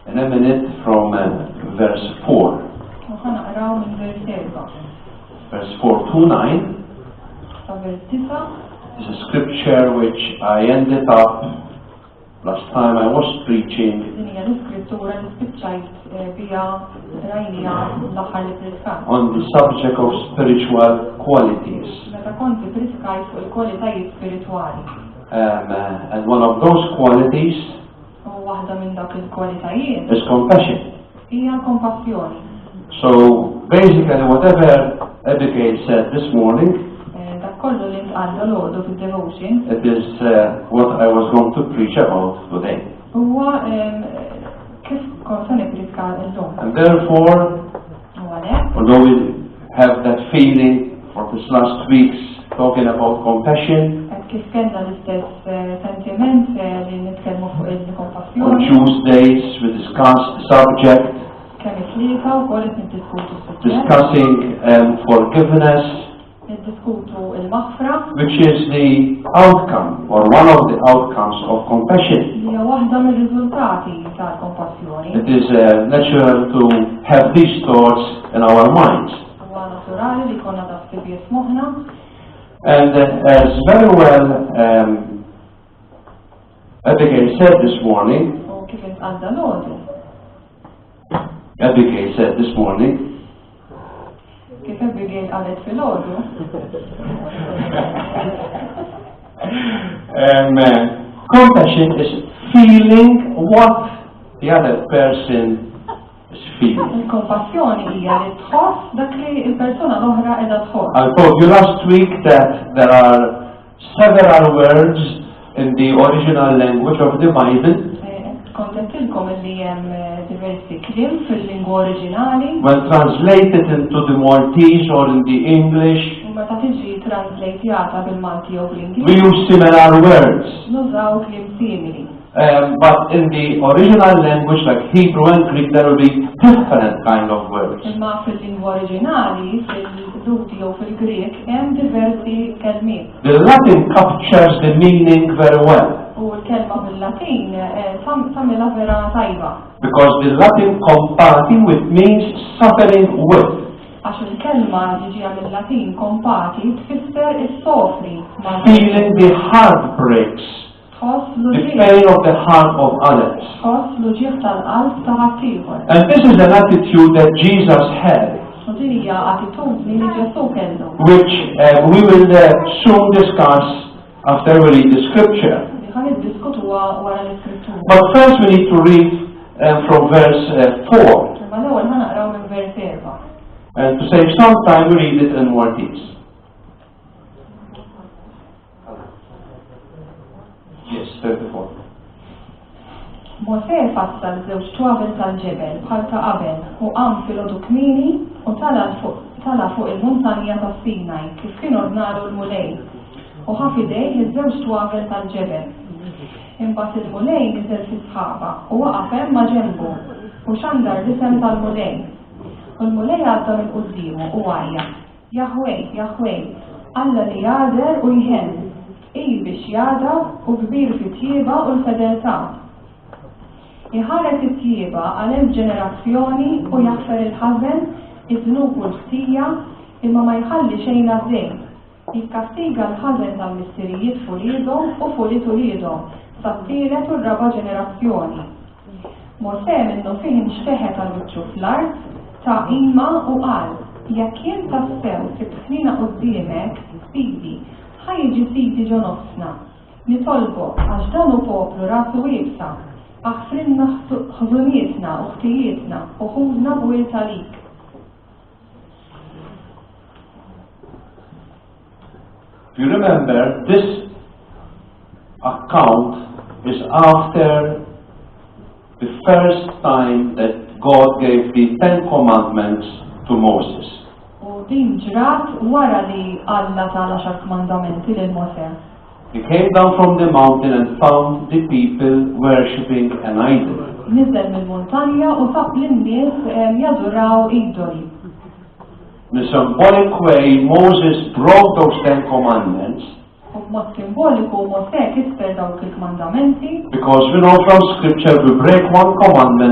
And a minute from verse 4. Verse 4 to 9 is a scripture which I ended up last time I was preaching on the subject of spiritual qualities. And one of those qualities is compassion. So basically whatever Abigail said this morning, it is what I was going to preach about today. And therefore, although we have that feeling for this last week's talking about compassion, on Tuesdays we discussed the subject, discussing forgiveness, which is the outcome or one of the outcomes of compassion. It is natural to have these thoughts in our minds. And as very well Abigail said this morning, compassion is feeling what the other person is feeling. I told you last week that there are several words in the original language of the Bible. When translated into the Maltese or in the English, we use similar words. But in the original language, like Hebrew and Greek, there will be different kind of words. The Latin captures the meaning very well. Because the Latin compati with means suffering with. Feeling the heartbreaks, the pain of the heart of others. And this is an attitude that Jesus had, which we will soon discuss after we read the scripture. But first we need to read from verse 4. And to save some time, we read it in Maltese. Yes, 34. Mosè fassal żewġ twabel tal-ġebel bħal ta' qabel u qam filgħodu kmieni u tala fuq il-muntanja ta' Sinaj kif kien ordnaru l-mulej u ħaf idejh iż-żewġ twabel tal-ġebel. Imbagħad il-mulej niżel fi sħaba u waqaf hemm ma' ġenbu u xandar l-isem tal-mulej. U l-mulej għadda minn qudiemu u għajja. Jahwej, Jahwej, Alla li jader u jħen, biex jada u kbir fit-tjieba u l-fedeltà. Iħares it-tjieba għal ġenerazzjoni u jaħfer il-ħażen, id-dnub u l-ħtija, imma ma jħalli xejn għażejn. Jikkastiga l-ħażen tal-missirijiet fulidhom u fulit uliedhom sat-tielet u r-raba' ġenerazzjoni. Mosè minnu fih nxteħet għal-wiċċu fl-art ta' ima u qal, jekk jien tassew sibt snina quddiemek, Sidi, ħajġi Sidi ġo nofsna. Nitolbok għax dan hu poplu rasu wiebsa, aħfrinna ħżunietna u ħtijietna u ħudna b'wil talik. If you remember, this account is after the first time that God gave the 10 commandments to Moses. U din ġrat wara li Alla tala xar komandamenti lil Mosè. He came down from the mountain and found the people worshipping an idol. Niżel mill-muntanja u sab lin-nies jaduraw idoli. In a symbolic way, Moses broke those 10 commandments. B'mod simboliku Mosè kisser dawk il-komandamenti. Because we know from Scripture we break one commandment